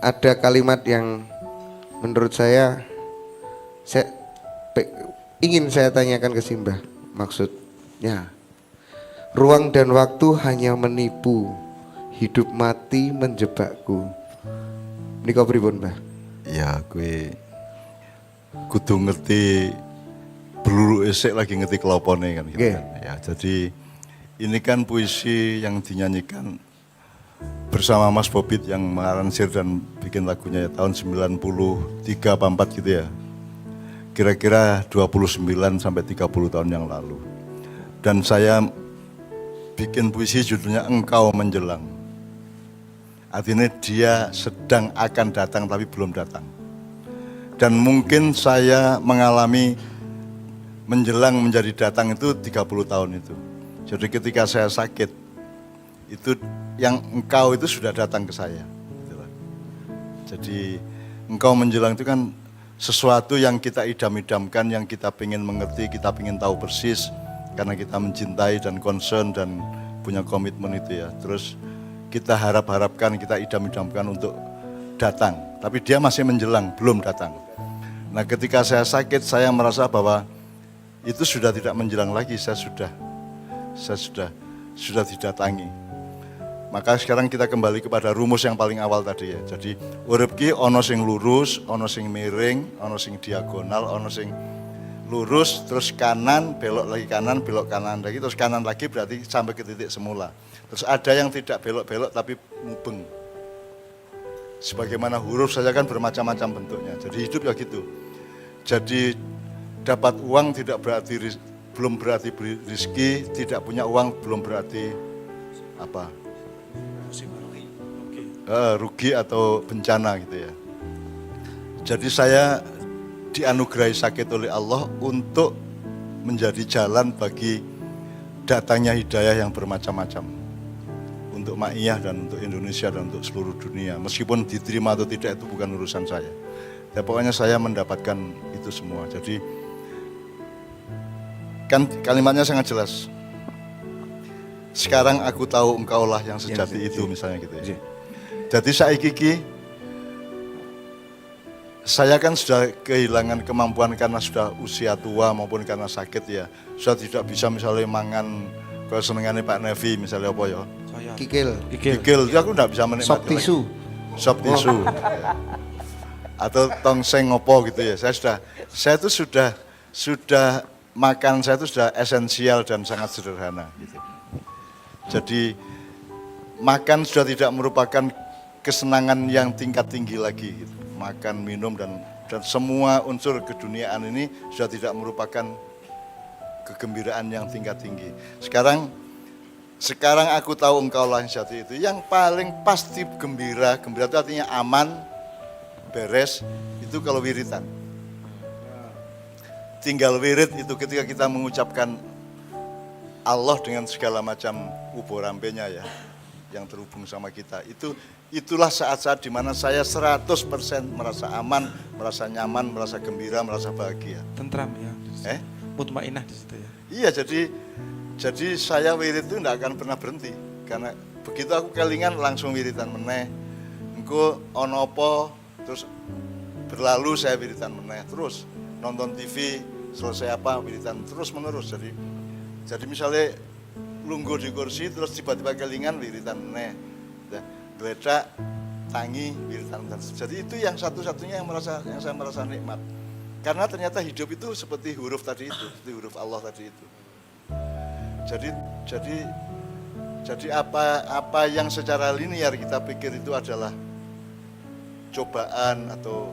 ada kalimat yang menurut saya ingin saya tanyakan ke Simbah. Maksudnya, ruang dan waktu hanya menipu, hidup mati menjebakku. Nika pripun, Mbah? Ya, gue kudu ngerti beluru esek lagi ngerti kelopone kan gitu kan. Ya, jadi ini kan puisi yang dinyanyikan bersama Mas Bobit yang mengaranseir dan bikin lagunya ya, tahun 93 apa 4 gitu ya. Kira-kira 29 sampai 30 tahun yang lalu. Dan saya bikin puisi judulnya Engkau Menjelang. Artinya dia sedang akan datang tapi belum datang. Dan mungkin saya mengalami menjelang menjadi datang itu 30 tahun itu. Jadi ketika saya sakit, itu yang engkau itu sudah datang ke saya. Jadi engkau menjelang itu kan sesuatu yang kita idam-idamkan, yang kita pengen mengerti, kita pengen tahu persis. Karena kita mencintai dan concern dan punya komitmen itu ya. Terus kita harap-harapkan, kita idam-idamkan untuk datang. Tapi dia masih menjelang, belum datang. Nah ketika saya sakit, saya merasa bahwa itu sudah tidak menjelang lagi, saya sudah didatangi. Maka sekarang kita kembali kepada rumus yang paling awal tadi ya. Jadi urip ki ono sing lurus, ono sing miring, ono sing diagonal, ono sing lurus, terus kanan, belok kanan lagi, terus kanan lagi berarti sampai ke titik semula. Terus ada yang tidak belok-belok tapi mubeng. Sebagaimana huruf saja kan bermacam-macam bentuknya. Jadi hidup ya gitu. Jadi dapat uang tidak berarti belum berarti rezeki, tidak punya uang belum berarti apa? Rugi atau bencana gitu ya. Jadi saya dianugerahi sakit oleh Allah untuk menjadi jalan bagi datangnya hidayah yang bermacam-macam. Untuk Ma'iyah dan untuk Indonesia dan untuk seluruh dunia. Meskipun diterima atau tidak itu bukan urusan saya. Ya pokoknya saya mendapatkan itu semua. Jadi kan kalimatnya sangat jelas. Sekarang aku tahu engkaulah yang sejati itu misalnya gitu ya. Jadi saiki saya kan sudah kehilangan kemampuan karena sudah usia tua maupun karena sakit ya. Sudah tidak bisa misalnya mangan kalau senengannya Pak Nevi misalnya apa ya. Kikil. Ya aku enggak bisa menikmati. Sop tisu. Atau tongseng ngopo gitu ya. Saya itu sudah makan saya itu sudah esensial dan sangat sederhana gitu. Jadi makan sudah tidak merupakan kesenangan yang tingkat tinggi lagi gitu. Makan, minum dan semua unsur keduniaan ini sudah tidak merupakan kegembiraan yang tingkat tinggi. Sekarang aku tahu engkau lah yang sejati itu. Yang paling pasti gembira itu artinya aman, beres, itu kalau wiritan. Tinggal wirid itu ketika kita mengucapkan Allah dengan segala macam ubo-rampenya ya, yang terhubung sama kita. Itulah saat-saat di mana saya 100% merasa aman, merasa nyaman, merasa gembira, merasa bahagia. Tentram ya. Mutmainah di situ ya. Iya, jadi saya wirid itu enggak akan pernah berhenti. Karena begitu aku kelingan langsung wiridan meneh. Engko ono apa terus berlalu saya wiridan meneh. Terus nonton TV selesai apa wiridan terus menerus. Jadi misalnya lungguh di kursi terus tiba-tiba kelingan wiridan meneh. Geledak tangi wiridan. Jadi itu yang satu-satunya yang saya merasa nikmat. Karena ternyata hidup itu seperti huruf tadi itu, seperti huruf Allah tadi itu. Jadi apa yang secara linear kita pikir itu adalah cobaan atau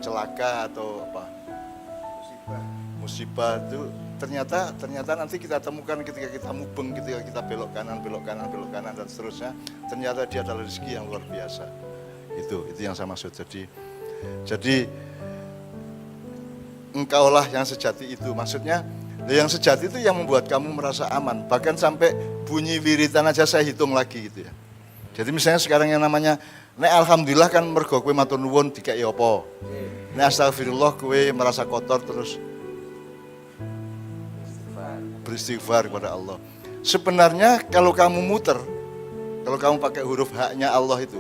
celaka atau apa musibah itu ternyata nanti kita temukan ketika kita mubeng, ketika kita belok kanan dan seterusnya, ternyata dia adalah rezeki yang luar biasa. Itu yang saya maksud. Jadi engkaulah yang sejati itu, maksudnya yang sejati itu yang membuat kamu merasa aman. Bahkan sampai bunyi wiritan aja saya hitung lagi gitu ya. Jadi misalnya sekarang yang namanya nek alhamdulillah kan mergo kowe matur nuwun dikeki apa. Nek astagfirullah kowe merasa kotor terus beristighfar kepada Allah. Sebenarnya kalau kamu muter, kalau kamu pakai huruf haknya Allah itu,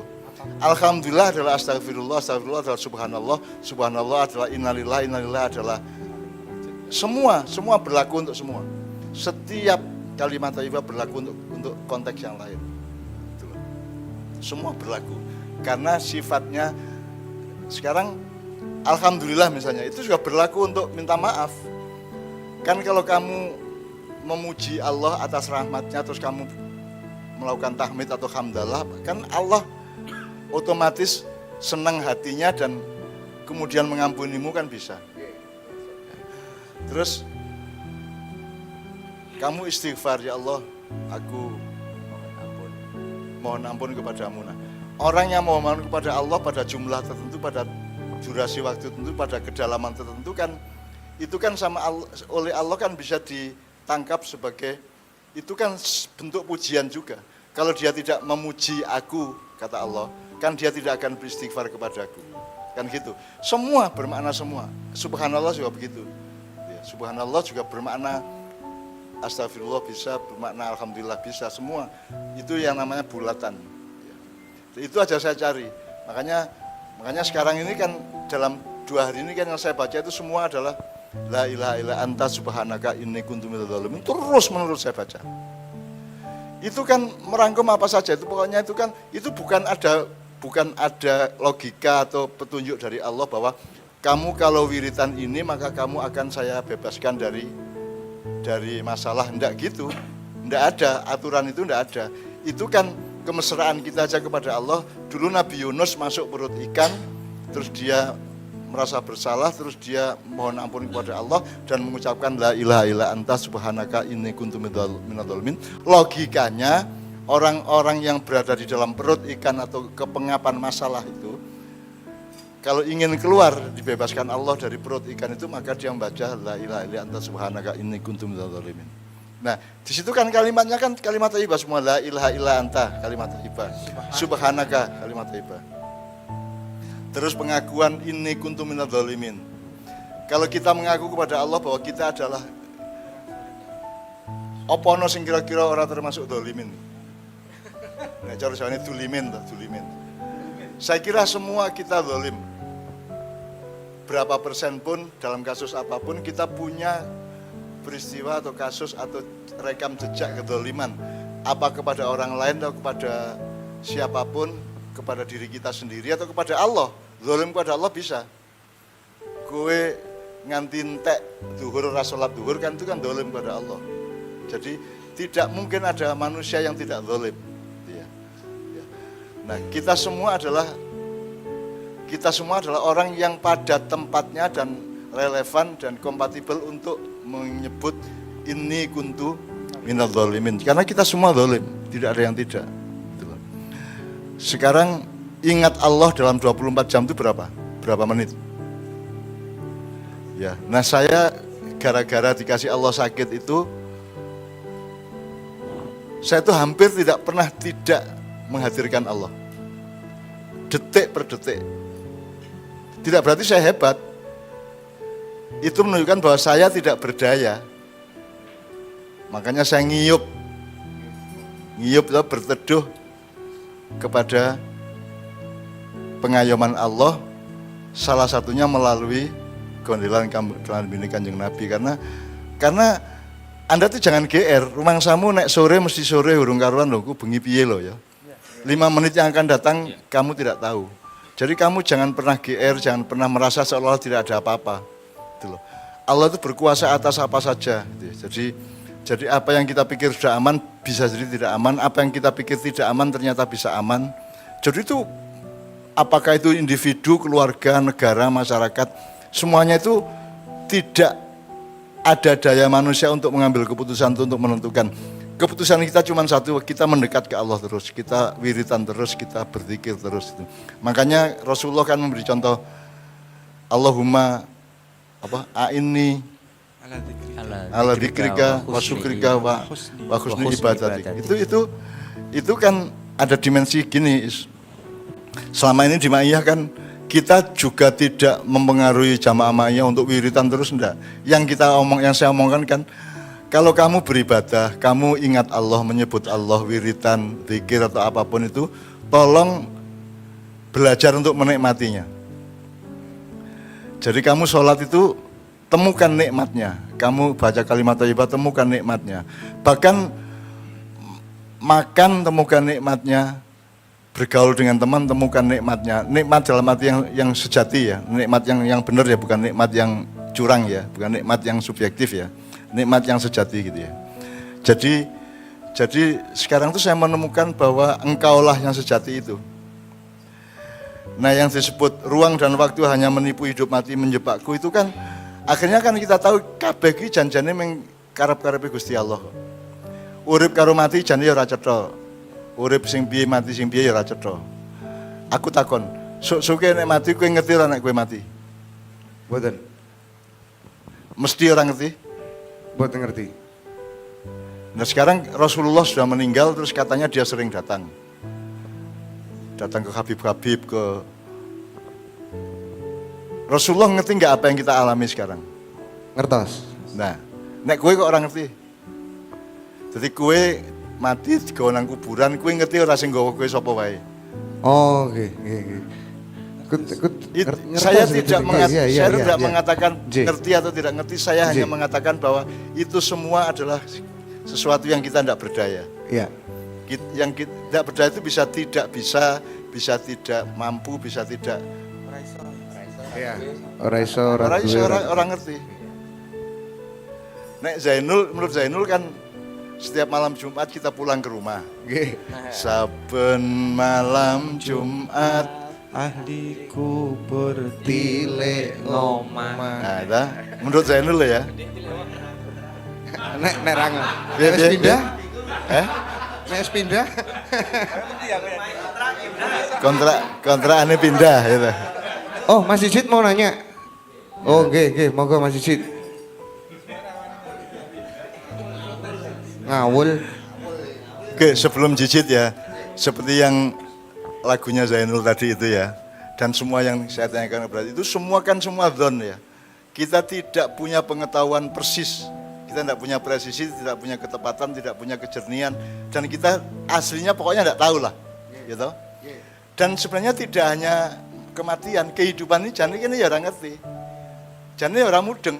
Alhamdulillah adalah astagfirullah, astagfirullah adalah subhanallah, subhanallah adalah innalillah, innalillah adalah semua berlaku untuk semua. Setiap kalimat thayyibah berlaku untuk konteks yang lain. Gitu loh. Semua berlaku karena sifatnya sekarang alhamdulillah misalnya itu juga berlaku untuk minta maaf. Kan kalau kamu memuji Allah atas rahmatnya terus kamu melakukan tahmid atau hamdalah, kan Allah otomatis senang hatinya dan kemudian mengampunimu kan bisa. Terus kamu istighfar, ya Allah, aku mohon ampun kepadamu. Nah, orang yang mohon ampun kepada Allah pada jumlah tertentu, pada durasi waktu tertentu, pada kedalaman tertentu kan itu kan sama Allah, oleh Allah kan bisa ditangkap sebagai itu kan bentuk pujian juga. Kalau dia tidak memuji aku, kata Allah, kan dia tidak akan beristighfar kepadaku. Kan gitu. Semua bermakna semua. Subhanallah juga begitu. Ya, subhanallah juga bermakna astagfirullah bisa, bermakna alhamdulillah bisa, semua. Itu yang namanya bulatan. Ya. Itu aja saya cari. Makanya sekarang ini kan dalam 2 hari ini kan yang saya baca itu semua adalah la ilaha illa anta subhanaka inni kuntu minadz dzalimin. Terus menerus saya baca. Itu kan merangkum apa saja, itu pokoknya itu kan itu bukan ada logika atau petunjuk dari Allah bahwa kamu kalau wiritan ini maka kamu akan saya bebaskan dari masalah. Enggak gitu, enggak ada aturan, itu enggak ada. Itu kan kemesraan kita aja kepada Allah. Dulu Nabi Yunus masuk perut ikan, terus dia merasa bersalah, terus dia mohon ampun kepada Allah dan mengucapkan la ilaha illa anta subhanaka inni kuntu minadz dzalimin. Logikanya orang-orang yang berada di dalam perut ikan atau kepengapan masalah itu, kalau ingin keluar dibebaskan Allah dari perut ikan itu, maka dia membaca la ilaha illa anta subhanaka inni kuntu minadz dzalimin. Nah, di situ kan kalimatnya kan kalimat thayyibah semua, la ilaha illa anta kalimat thayyibah, subhanaka kalimat thayyibah. Terus pengakuan inni kuntu minadz dzalimin. Kalau kita mengaku kepada Allah bahwa kita adalah opono sing kira-kira orang termasuk dzalimin. Nah, cara Jawane dulimin. Saya kira semua kita zalim. Berapa persen pun dalam kasus apapun kita punya peristiwa atau kasus atau rekam jejak kedzaliman. Apa kepada orang lain atau kepada siapapun, kepada diri kita sendiri atau kepada Allah. Zalim kepada Allah bisa. Kowe nganti entek zuhur ra salat zuhur kan itu kan zalim kepada Allah. Jadi tidak mungkin ada manusia yang tidak zalim. Nah, kita semua adalah orang yang pada tempatnya dan relevan dan kompatibel untuk menyebut inni kuntu minadz dzalimin. Karena kita semua zalim, tidak ada yang tidak. Sekarang ingat Allah dalam 24 jam itu berapa? Berapa menit? Ya, nah saya gara-gara dikasih Allah sakit itu, saya itu hampir tidak pernah tidak menghadirkan Allah. Detik per detik. Tidak berarti saya hebat. Itu menunjukkan bahwa saya tidak berdaya. Makanya saya ngiyup itu berteduh kepada pengayoman Allah, salah satunya melalui gondelan Kelambi Kanjeng Nabi. Karena Anda tuh jangan GR, rumangsamu nek sore mesti sore urung karuan lho, ku bengi piye lho ya. 5 menit yang akan datang kamu tidak tahu. Jadi kamu jangan pernah GR, jangan pernah merasa seolah-olah tidak ada apa-apa. Gitu loh. Allah itu berkuasa atas apa saja. Jadi apa yang kita pikir sudah aman bisa jadi tidak aman, apa yang kita pikir tidak aman ternyata bisa aman. Jadi itu apakah itu individu, keluarga, negara, masyarakat, semuanya itu tidak ada daya manusia untuk mengambil keputusan untuk menentukan. Keputusan kita cuma satu, kita mendekat ke Allah terus, kita wiritan terus, kita berzikir terus. Makanya Rasulullah kan memberi contoh, Allahumma a'inni ala dzikrika wa syukrika wa husni ibadatik. Itu kan ada dimensi gini. Selama ini di Ma'iyah kan kita juga tidak mempengaruhi jamaah Ma'iyah untuk wiritan terus, enggak. Yang saya omongkan kan, kalau kamu beribadah, kamu ingat Allah, menyebut Allah, wiritan, zikir atau apapun itu, tolong belajar untuk menikmatinya. Jadi kamu sholat itu temukan nikmatnya. Kamu baca kalimat thayyibah, temukan nikmatnya. Bahkan makan, temukan nikmatnya. Bergaul dengan teman, temukan nikmatnya. Nikmat dalam arti yang sejati ya. Nikmat yang benar ya, bukan nikmat yang curang ya. Bukan nikmat yang subjektif ya. Nikmat yang sejati gitu ya. Jadi sekarang tuh saya menemukan bahwa engkaulah yang sejati itu. Nah yang disebut ruang dan waktu hanya menipu, hidup mati menjebakku itu kan akhirnya kan kita tahu kabeh iki janjane meng karep-karepe Gusti Allah. Urip karo mati jane ya ora cetha. Urip sing piye mati sing piye ya ora cetha. Aku takon, sok-soke nek mati kowe ngerti ora nek kowe mati? Mboten. Mesti orang ngerti. Mboten ngerti. Nah sekarang Rasulullah sudah meninggal terus katanya dia sering datang ke Habib-Habib, ke Rasulullah ngerti nggak apa yang kita alami sekarang? Ngertos. Nah, nek kowe kok orang ngerti. Jadi kowe mati digawa nang kuburan, kowe ngerti ora sing nggawa kowe sapa wae. Oh, oke. Saya tidak mengatakan J. ngerti atau tidak ngerti, saya hanya mengatakan bahwa itu semua adalah sesuatu yang kita tidak berdaya. Iya. Yang tidak berdaya itu bisa tidak mampu, bisa tidak. Iya. Orang ngerti. Nek menurut Zainul kan setiap malam Jumat kita pulang ke rumah. Nggih. Saben malam Jumat ahli kubur Tile ngomah. Nah, itu menurut Zainul ya. Nek rang. Piye, Nek piye, pindah? Nek pindah? Kontrakannya pindah gitu. Oh, Mas Cicit mau nanya. Oh, nggih, monggo Mas Cicit. Ngawul. Oke, sebelum Cicit ya, seperti yang lagunya Zainul tadi itu ya, dan semua yang saya tanyakan berarti itu semua zon ya. Kita tidak punya pengetahuan persis, kita tidak punya presisi, tidak punya ketepatan, tidak punya kejernihan, dan kita aslinya pokoknya tidak tahu lah, gitu. Dan sebenarnya tidak hanya kematian, kehidupan ini jane ya orang ngerti, jane orang mudeng,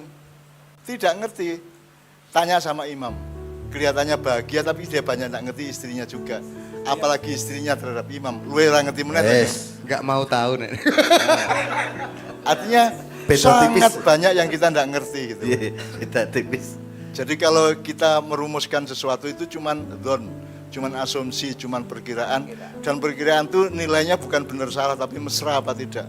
tidak ngerti. Tanya sama imam, kelihatannya bahagia tapi dia banyak tidak ngerti istrinya juga. Apalagi istrinya terhadap imam, lu orang ngerti meneh. Nggak mau tahu nek. Artinya Beda sangat tipis. banyak yang kita tidak ngerti gitu. Beda tipis. Jadi kalau kita merumuskan sesuatu itu cuman asumsi, cuman perkiraan, dan perkiraan itu nilainya bukan benar salah tapi mesra apa tidak.